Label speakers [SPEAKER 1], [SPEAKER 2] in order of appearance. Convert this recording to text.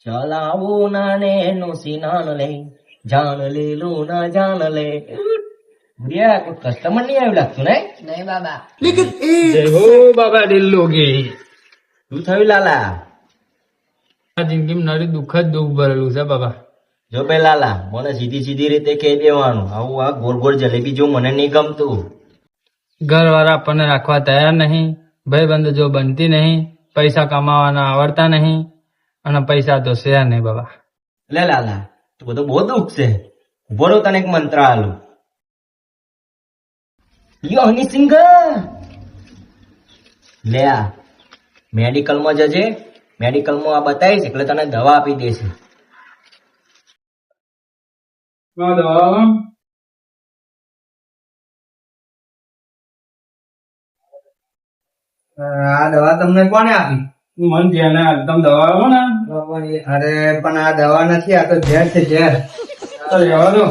[SPEAKER 1] ચલાવો ના ને નો સિનાન લે જાન લે લો ના જાન લે બુડિયા કોઈ કસ્ટમર નહીં આવ્યું લાગતું ને
[SPEAKER 2] નહીં બાબા.
[SPEAKER 3] જય હો બાબા દિલ્લોગી.
[SPEAKER 1] શું થયું લાલા
[SPEAKER 3] આ જિંદગીમાં નરી દુઃખ જ દુઃખ ભરેલું છે બાબા.
[SPEAKER 1] જો પે લાલા મને સીધી સીધી રીતે કહી દેવાનું આવું આ ગોળ ગોળ જલેબી જો મને નહીં ગમતું
[SPEAKER 3] ઘર વાળા આપણને રાખવા તૈયાર નહીં, ભાઈબંધ જો બનતી નહીં, પૈસા કમાવાના આવડતા નહીં અને પૈસા તો છે નહીં બાબા.
[SPEAKER 1] લે લાલા તું બધું બહુ દુઃખ છે ઉભો રહો તને એક મંત્ર આલું યો હની સિંહ લે આ મેડિકલમાં જજે મેડિકલમાં આ બતાવીશ એટલે તને દવા આપી દેશે
[SPEAKER 4] આ દવા તમને કોને આપી?
[SPEAKER 3] મન જેને તમે દવા આપો ને
[SPEAKER 4] અરે પણ આ દવા નથી, આ તો ઝેર છે ઝેર.
[SPEAKER 3] તો રહેવા દો.